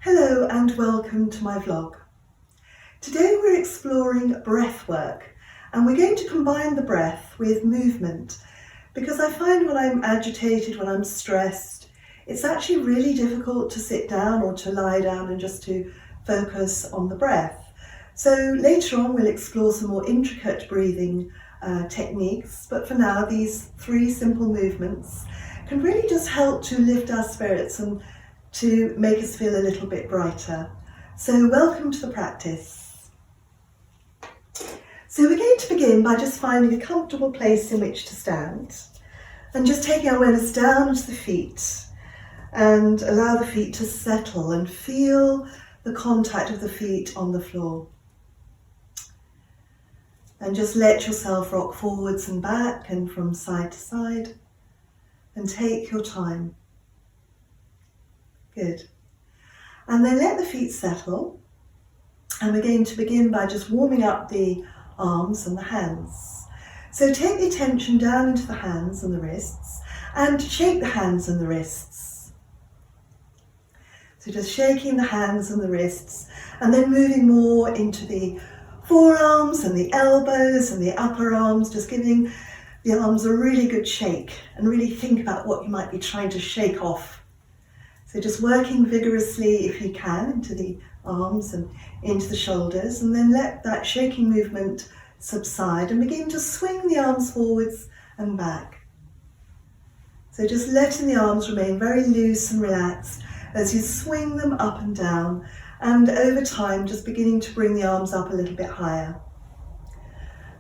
Hello and welcome to my vlog. Today we're exploring breath work and we're going to combine the breath with movement because I find when I'm agitated, when I'm stressed, it's actually really difficult to sit down or to lie down and just to focus on the breath. So later on we'll explore some more intricate breathing techniques, but for now these three simple movements can really just help to lift our spirits and to make us feel a little bit brighter. So welcome to the practice. So we're going to begin by just finding a comfortable place in which to stand and just taking our awareness down to the feet and allow the feet to settle and feel the contact of the feet on the floor. And just let yourself rock forwards and back and from side to side and take your time. Good. And then let the feet settle. And we're going to begin by just warming up the arms and the hands. So take the attention down into the hands and the wrists and shake the hands and the wrists. So just shaking the hands and the wrists and then moving more into the forearms and the elbows and the upper arms, just giving the arms a really good shake and really think about what you might be trying to shake off. So just working vigorously if you can into the arms and into the shoulders, and then let that shaking movement subside and begin to swing the arms forwards and back. So just letting the arms remain very loose and relaxed as you swing them up and down, and over time just beginning to bring the arms up a little bit higher.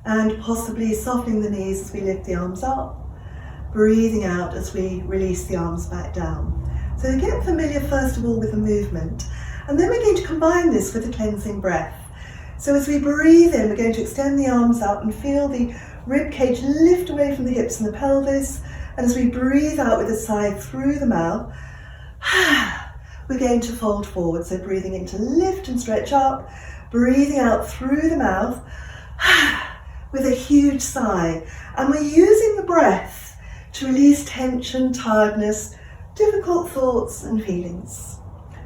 And possibly softening the knees as we lift the arms up, breathing out as we release the arms back down. So get familiar first of all with the movement, and then we're going to combine this with a cleansing breath. So as we breathe in, we're going to extend the arms up and feel the rib cage lift away from the hips and the pelvis, and as we breathe out with a sigh through the mouth, we're going to fold forward. So breathing in to lift and stretch up, breathing out through the mouth with a huge sigh, and we're using the breath to release tension, tiredness, difficult thoughts and feelings.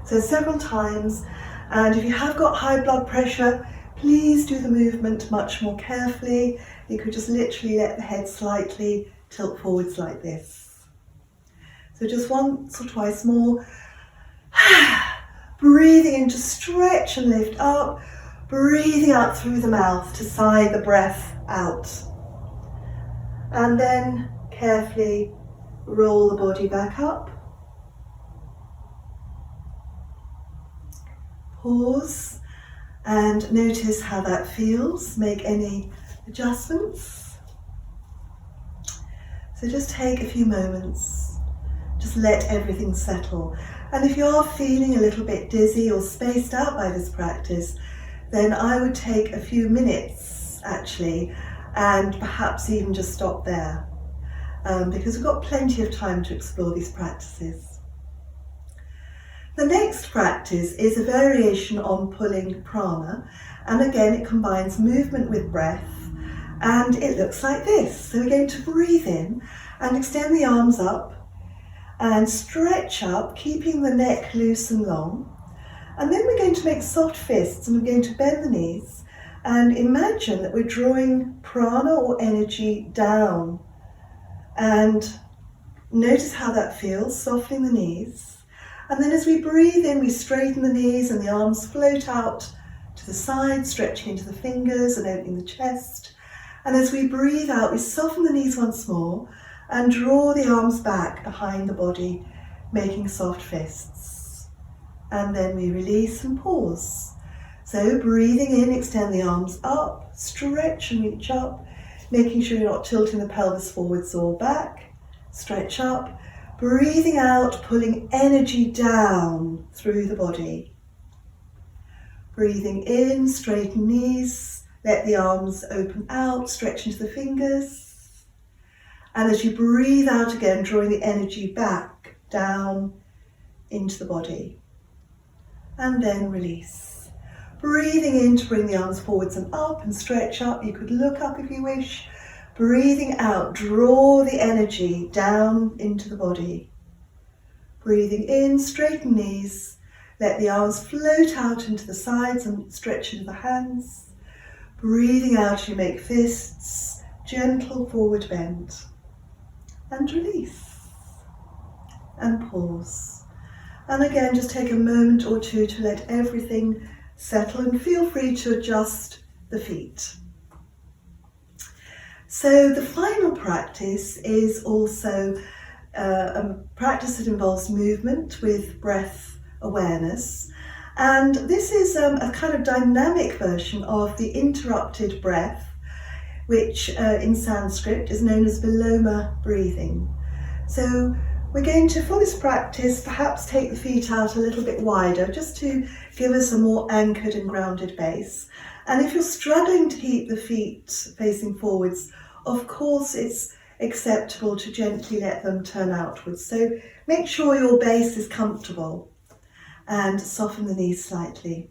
So several times, and if you have got high blood pressure, please do the movement much more carefully. You could just literally let the head slightly tilt forwards like this. So just once or twice more, breathing in to stretch and lift up, breathing out through the mouth to sigh the breath out. And then carefully roll the body back up. Pause and notice how that feels. Make any adjustments. So just take a few moments. Just let everything settle. And if you are feeling a little bit dizzy or spaced out by this practice, then I would take a few minutes actually, and perhaps even just stop there, because we've got plenty of time to explore these practices. The next practice is a variation on pulling prana, and again it combines movement with breath, and it looks like this. So we're going to breathe in and extend the arms up and stretch up, keeping the neck loose and long, and then we're going to make soft fists and we're going to bend the knees and imagine that we're drawing prana or energy down, and notice how that feels, softening the knees. And then as we breathe in, we straighten the knees and the arms float out to the side, stretching into the fingers and opening the chest. And as we breathe out, we soften the knees once more and draw the arms back behind the body, making soft fists. And then we release and pause. So breathing in, extend the arms up, stretch and reach up, making sure you're not tilting the pelvis forwards or back. Stretch up. Breathing out, pulling energy down through the body. Breathing in, straighten knees, let the arms open out, stretch into the fingers. And as you breathe out again, drawing the energy back, down into the body. And then release. Breathing in to bring the arms forwards and up and stretch up. You could look up if you wish. Breathing out, draw the energy down into the body. Breathing in, straighten knees, Let the arms float out into the sides and stretch into the hands. Breathing out, you make fists, gentle forward bend. And release. And pause. And again, just take a moment or two to let everything settle, and feel free to adjust the feet. So the final practice is also a practice that involves movement with breath awareness. And this is a kind of dynamic version of the interrupted breath, which in Sanskrit is known as Viloma breathing. So we're going to, for this practice, perhaps take the feet out a little bit wider, just to give us a more anchored and grounded base. And if you're struggling to keep the feet facing forwards, of course it's acceptable to gently let them turn outwards. So make sure your base is comfortable and soften the knees slightly.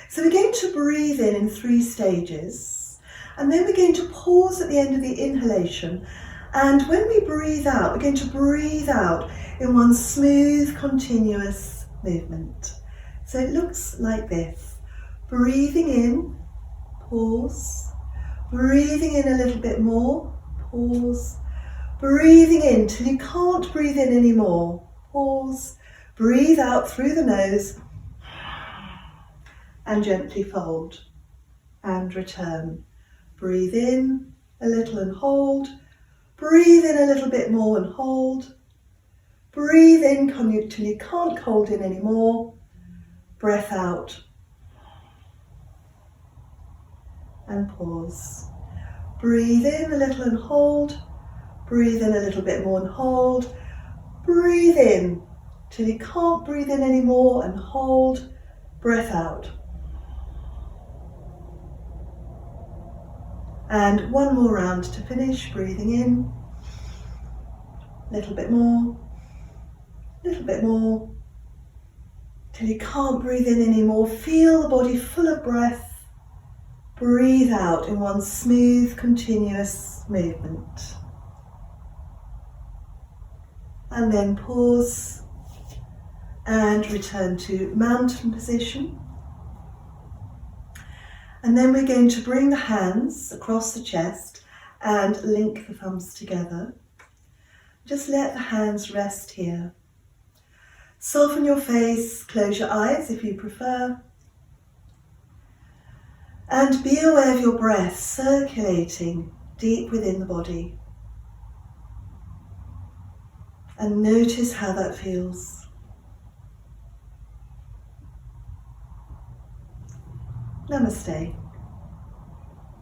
So we're going to breathe in 3 stages, and then we're going to pause at the end of the inhalation. And when we breathe out, we're going to breathe out in one smooth, continuous movement. So it looks like this. Breathing in, pause. Breathing in a little bit more, pause. Breathing in till you can't breathe in anymore, pause. Breathe out through the nose and gently fold and return. Breathe in a little and hold. Breathe in a little bit more and hold. Breathe in till you can't hold in anymore. Breath out. And pause. Breathe in a little and hold. Breathe in a little bit more and hold. Breathe in till you can't breathe in anymore and hold. Breath out. And one more round to finish. Breathing in. A little bit more. A little bit more. Till you can't breathe in anymore. Feel the body full of breath. Breathe out in one smooth, continuous movement. And then pause and return to mountain position. And then we're going to bring the hands across the chest and link the thumbs together. Just let the hands rest here. Soften your face, close your eyes if you prefer. And be aware of your breath circulating deep within the body. And notice how that feels. Namaste.